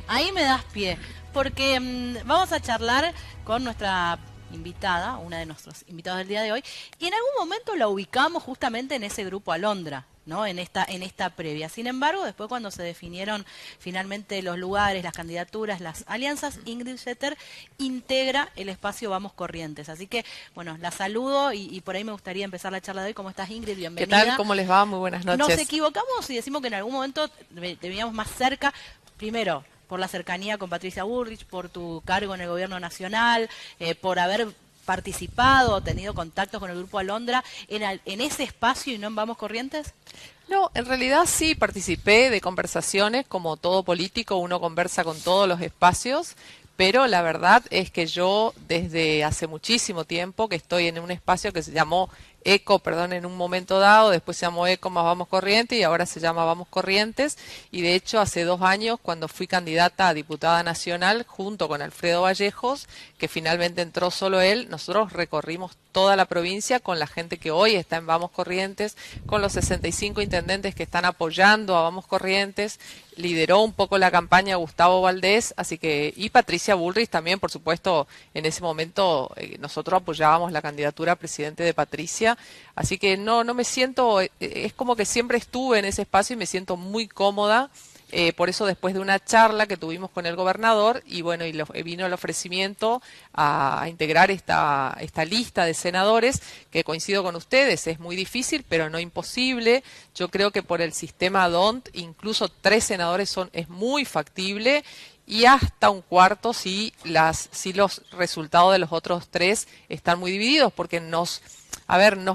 Ahí me das pie, porque vamos a charlar con nuestra invitada, una de nuestros invitados del día de hoy, y en algún momento la ubicamos justamente en ese grupo Alondra, ¿no? En esta previa. Sin embargo, después cuando se definieron finalmente los lugares, las candidaturas, las alianzas, Ingrid Jeter integra el espacio Vamos Corrientes. Así que, bueno, la saludo y por ahí me gustaría empezar la charla de hoy. ¿Cómo estás, Ingrid? Bienvenida. ¿Qué tal? ¿Cómo les va? Muy buenas noches. Nos equivocamos y decimos que en algún momento veníamos más cerca, primero, por la cercanía con Patricia Bullrich, por tu cargo en el gobierno nacional, por haber participado o tenido contactos con el Grupo Alondra en ese espacio y no en Vamos Corrientes? No, en realidad sí participé de conversaciones, como todo político, uno conversa con todos los espacios, pero la verdad es que yo desde hace muchísimo tiempo que estoy en un espacio que se llamó ECO, perdón, en un momento dado, después se llamó ECO más Vamos Corrientes y ahora se llama Vamos Corrientes, y de hecho hace 2 años cuando fui candidata a diputada nacional junto con Alfredo Vallejos, que finalmente entró solo él, nosotros recorrimos toda la provincia con la gente que hoy está en Vamos Corrientes, con los 65 intendentes que están apoyando a Vamos Corrientes. Lideró un poco la campaña Gustavo Valdés, así que, y Patricia Bullrich también, por supuesto, en ese momento nosotros apoyábamos la candidatura a presidente de Patricia, así que no me siento, es como que siempre estuve en ese espacio y me siento muy cómoda. Por eso después de una charla que tuvimos con el gobernador y bueno, vino el ofrecimiento a integrar esta lista de senadores, que coincido con ustedes, es muy difícil pero no imposible. Yo creo que por el sistema DONT incluso 3 senadores es muy factible, y hasta un cuarto si los resultados de los otros 3 están muy divididos, porque nos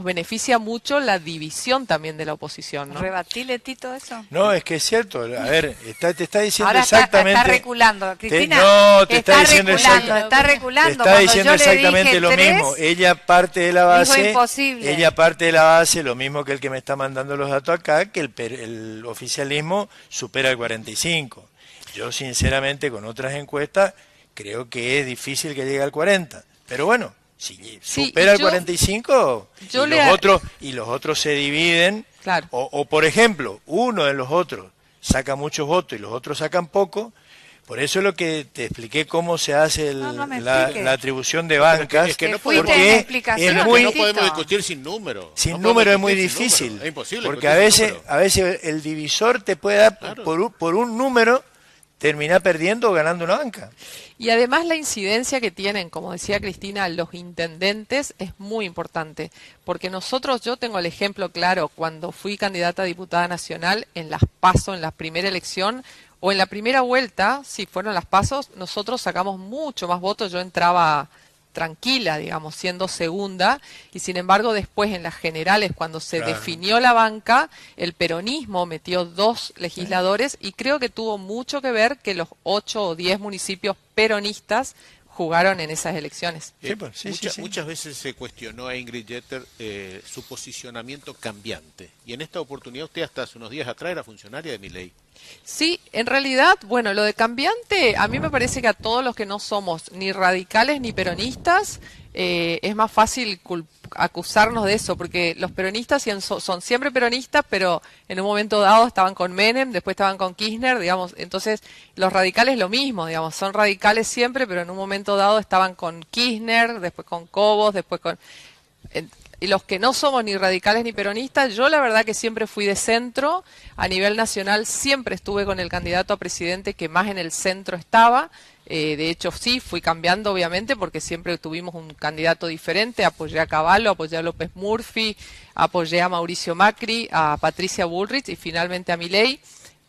beneficia mucho la división también de la oposición, ¿no? ¿Rebatile, Tito, eso? No, es que es cierto. A ver, te está diciendo Ahora exactamente... está reculando, Cristina. Te está diciendo reculando, está Te reculando. está diciendo Cuando yo le exactamente dije lo 3, mismo. Ella parte de la dijo base... imposible. Ella parte de la base, lo mismo que el que me está mandando los datos acá, que el oficialismo supera el 45. Yo, sinceramente, con otras encuestas, creo que es difícil que llegue al 40. Pero bueno... Si supera el 45 y los otros se dividen, claro. o por ejemplo, uno de los otros saca muchos votos y los otros sacan poco, por eso es lo que te expliqué cómo se hace la atribución de bancas, es que no porque es muy, no podemos discutir sin números. Sin número es muy difícil, es imposible, porque a veces el divisor te puede dar, claro, por un número, terminar perdiendo o ganando una banca. Y además la incidencia que tienen, como decía Cristina, los intendentes es muy importante, porque yo tengo el ejemplo claro, cuando fui candidata a diputada nacional en las PASO, en la primera elección, o en la primera vuelta, si fueron las PASO, nosotros sacamos mucho más votos, yo entraba tranquila, digamos, siendo segunda, y sin embargo después en las generales, cuando se definió la banca, el peronismo metió 2 legisladores y creo que tuvo mucho que ver que los 8 o 10 municipios peronistas jugaron en esas elecciones. Muchas veces se cuestionó a Ingrid Jeter su posicionamiento cambiante, y en esta oportunidad usted hasta hace unos días atrás era funcionaria de Milei. Sí, en realidad, bueno, lo de cambiante, a mí me parece que a todos los que no somos ni radicales ni peronistas, es más fácil acusarnos de eso, porque los peronistas son siempre peronistas, pero en un momento dado estaban con Menem, después estaban con Kirchner, digamos, entonces los radicales lo mismo, digamos, son radicales siempre, pero en un momento dado estaban con Kirchner, después con Cobos, después con... Y los que no somos ni radicales ni peronistas, yo la verdad que siempre fui de centro, a nivel nacional siempre estuve con el candidato a presidente que más en el centro estaba, de hecho sí, fui cambiando obviamente porque siempre tuvimos un candidato diferente, apoyé a Cavallo, apoyé a López Murphy, apoyé a Mauricio Macri, a Patricia Bullrich y finalmente a Milei.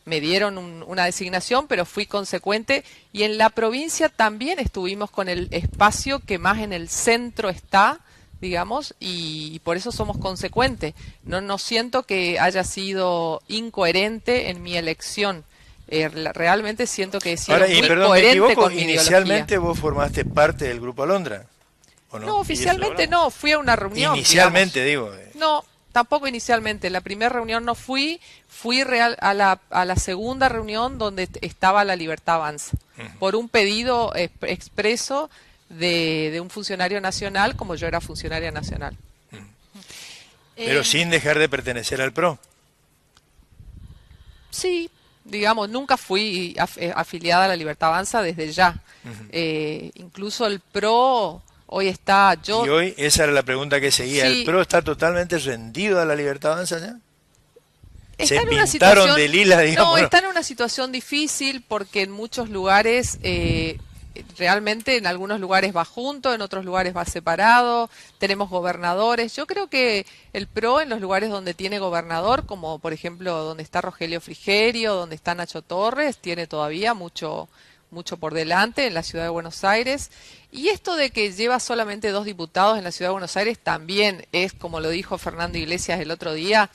Me dieron una designación, pero fui consecuente, y en la provincia también estuvimos con el espacio que más en el centro está, digamos, y por eso somos consecuentes. No siento que haya sido incoherente en mi elección. Realmente siento que he sido muy coherente con mi ideología. Inicialmente vos formaste parte del Grupo Alondra, ¿o no? No, oficialmente no, fui a una reunión. Inicialmente, digamos. digo. No, tampoco inicialmente. La primera reunión no fui a la segunda reunión donde estaba La Libertad Avanza, por un pedido expreso de un funcionario nacional, como yo era funcionaria nacional. Pero sin dejar de pertenecer al PRO. Sí, digamos, nunca fui afiliada a la Libertad Avanza desde ya. Incluso el PRO hoy está... Y hoy, esa era la pregunta que seguía, Sí. ¿el PRO está totalmente rendido a la Libertad Avanza ya? Está Se en una pintaron situación, de lila, digamos. no, está en una situación difícil porque en muchos lugares, realmente en algunos lugares va junto, en otros lugares va separado, tenemos gobernadores. Yo creo que el PRO en los lugares donde tiene gobernador, como por ejemplo donde está Rogelio Frigerio, donde está Nacho Torres, tiene todavía mucho por delante en la ciudad de Buenos Aires. Y esto de que lleva solamente 2 diputados en la ciudad de Buenos Aires también es, como lo dijo Fernando Iglesias el otro día,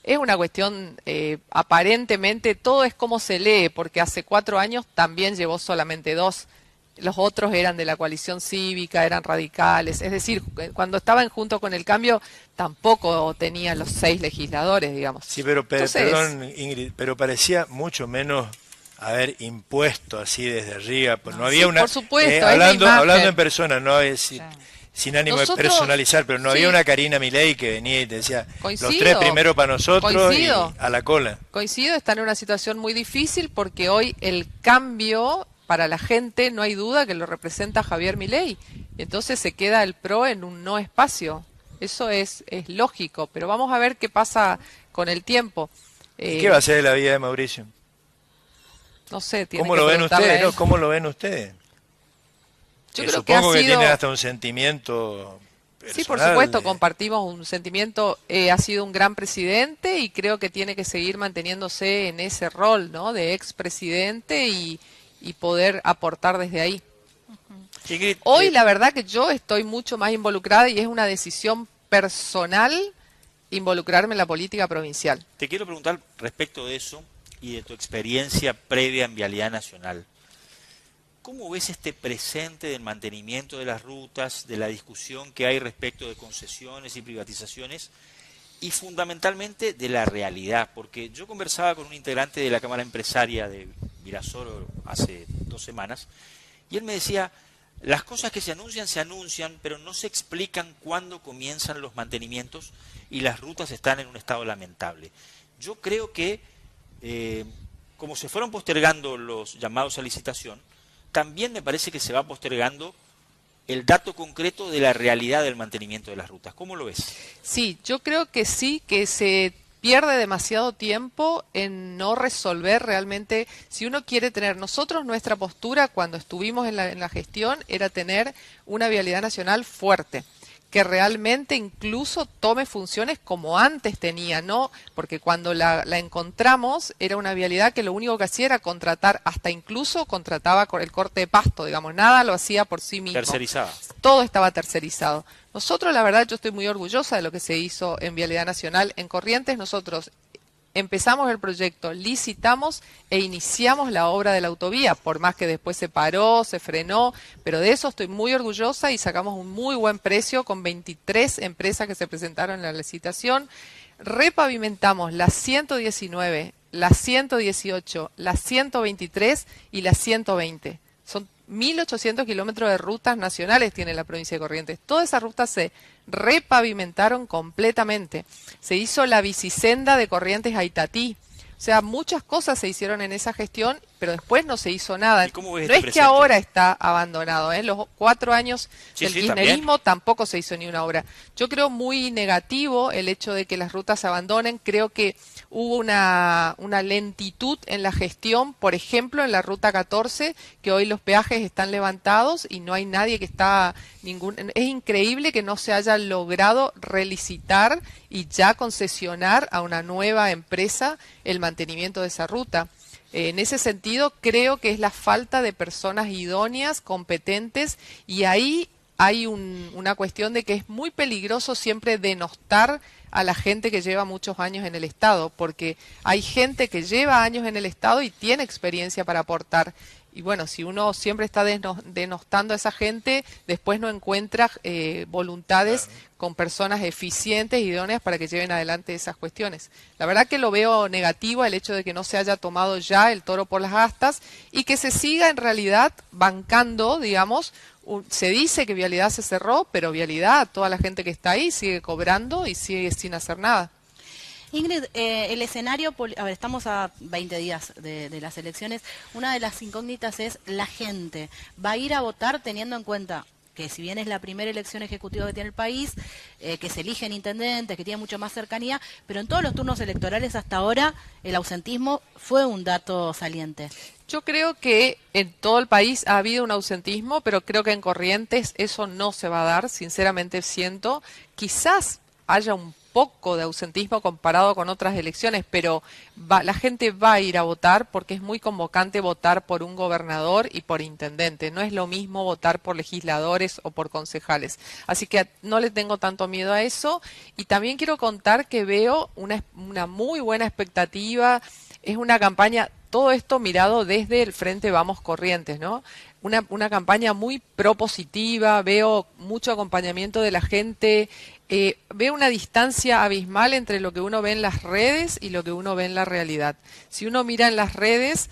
es una cuestión, aparentemente, todo es como se lee, porque hace 4 años también llevó solamente 2. Los otros eran de la coalición cívica, eran radicales. Es decir, cuando estaban junto con el cambio, tampoco tenían los 6 legisladores, digamos. Sí, pero Entonces, perdón, Ingrid, pero parecía mucho menos haber impuesto así desde arriba. Pues no había sí, una. por supuesto, es la imagen. Hablando en persona, no es. Sin ánimo Nosotros, de personalizar, pero no sí. había una Karina Milei que venía y te decía, Coincido. los 3 primeros para nosotros Coincido. y a la cola. Coincido, están en una situación muy difícil porque hoy el cambio para la gente no hay duda que lo representa Javier Milei. Entonces se queda el PRO en un no espacio. Eso es lógico, pero vamos a ver qué pasa con el tiempo. ¿Y qué va a ser de la vida de Mauricio? No sé, tiene ¿Cómo que lo ven preguntarle a ustedes? él. ¿No? ¿Cómo lo ven ustedes? Yo creo que ha Supongo que sido... tienen hasta un sentimiento personal. Sí, por supuesto, compartimos un sentimiento. Ha sido un gran presidente y creo que tiene que seguir manteniéndose en ese rol, ¿no? De expresidente y poder aportar desde ahí. Ingrid, Hoy la verdad que yo estoy mucho más involucrada y es una decisión personal involucrarme en la política provincial. te quiero preguntar respecto de eso y de tu experiencia previa en Vialidad Nacional. ¿Cómo ves este presente del mantenimiento de las rutas, de la discusión que hay respecto de concesiones y privatizaciones y fundamentalmente de la realidad? Porque yo conversaba con un integrante de la Cámara Empresaria de Virasoro hace 2 semanas y él me decía, las cosas que se anuncian, pero no se explican cuándo comienzan los mantenimientos y las rutas están en un estado lamentable. Yo creo que, como se fueron postergando los llamados a licitación, también me parece que se va postergando el dato concreto de la realidad del mantenimiento de las rutas. ¿Cómo lo ves? Sí, yo creo que sí, que se pierde demasiado tiempo en no resolver realmente. Si uno quiere tener, nosotros nuestra postura cuando estuvimos en la gestión era tener una vialidad nacional fuerte, que realmente incluso tome funciones como antes tenía, ¿no? Porque cuando la encontramos era una vialidad que lo único que hacía era contratar, hasta incluso contrataba con el corte de pasto, digamos, nada lo hacía por sí mismo. Tercerizada. Todo estaba tercerizado. Nosotros, la verdad, yo estoy muy orgullosa de lo que se hizo en Vialidad Nacional. En Corrientes nosotros empezamos el proyecto, licitamos e iniciamos la obra de la autovía, por más que después se paró, se frenó, pero de eso estoy muy orgullosa y sacamos un muy buen precio con 23 empresas que se presentaron en la licitación. Repavimentamos la 119, la 118, la 123 y la 120. Son 1.800 kilómetros de rutas nacionales tiene la provincia de Corrientes. Todas esas rutas se repavimentaron completamente. Se hizo la bicisenda de Corrientes a Itatí. O sea, muchas cosas se hicieron en esa gestión, pero después no se hizo nada. ¿Y cómo ves No este es que presente? ahora está abandonado, ¿eh? Los 4 años Sí, del sí, kirchnerismo tampoco se hizo ni una obra. Yo creo muy negativo el hecho de que las rutas se abandonen. Creo que hubo una lentitud en la gestión, por ejemplo, en la ruta 14, que hoy los peajes están levantados y no hay nadie que está es increíble que no se haya logrado relicitar y ya concesionar a una nueva empresa el mantenimiento de esa ruta. En ese sentido, creo que es la falta de personas idóneas, competentes, y ahí hay una cuestión de que es muy peligroso siempre denostar a la gente que lleva muchos años en el Estado, porque hay gente que lleva años en el Estado y tiene experiencia para aportar. Y bueno, si uno siempre está denostando a esa gente, después no encuentra voluntades con personas eficientes y idóneas para que lleven adelante esas cuestiones. La verdad que lo veo negativo el hecho de que no se haya tomado ya el toro por las astas y que se siga en realidad bancando, digamos. Se dice que Vialidad se cerró, pero Vialidad, toda la gente que está ahí sigue cobrando y sigue sin hacer nada. Ingrid, el escenario, a ver, estamos a 20 días de las elecciones. Una de las incógnitas es la gente. ¿Va a ir a votar teniendo en cuenta que si bien es la primera elección ejecutiva que tiene el país, que se eligen intendentes, que tiene mucho más cercanía, pero en todos los turnos electorales hasta ahora el ausentismo fue un dato saliente? Yo creo que en todo el país ha habido un ausentismo, pero creo que en Corrientes eso no se va a dar, sinceramente siento. Quizás haya un poco de ausentismo comparado con otras elecciones, pero la gente va a ir a votar porque es muy convocante votar por un gobernador y por intendente. No es lo mismo votar por legisladores o por concejales. Así que no le tengo tanto miedo a eso. Y también quiero contar que veo una muy buena expectativa. Es una campaña, todo esto mirado desde el Frente Vamos Corrientes, ¿no? Una campaña muy propositiva, veo mucho acompañamiento de la gente, veo una distancia abismal entre lo que uno ve en las redes y lo que uno ve en la realidad. Si uno mira en las redes,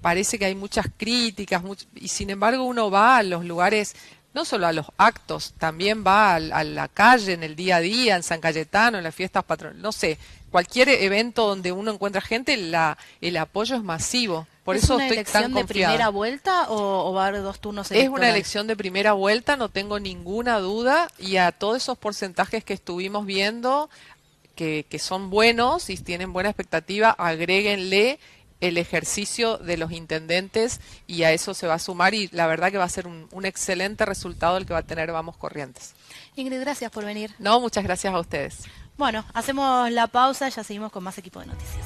parece que hay muchas críticas, y sin embargo uno va a los lugares, no solo a los actos, también va a la calle, en el día a día, en San Cayetano, en las fiestas patronales, no sé, cualquier evento donde uno encuentra gente, el apoyo es masivo. Por eso estoy tan confiada. ¿Es una elección de primera vuelta o va a haber dos turnos electorales? Es una elección de primera vuelta, no tengo ninguna duda, y a todos esos porcentajes que estuvimos viendo, que son buenos y tienen buena expectativa, agréguenle el ejercicio de los intendentes y a eso se va a sumar, y la verdad que va a ser un excelente resultado el que va a tener Vamos Corrientes. Ingrid, gracias por venir. No, muchas gracias a ustedes. Bueno, hacemos la pausa, ya seguimos con más equipo de noticias.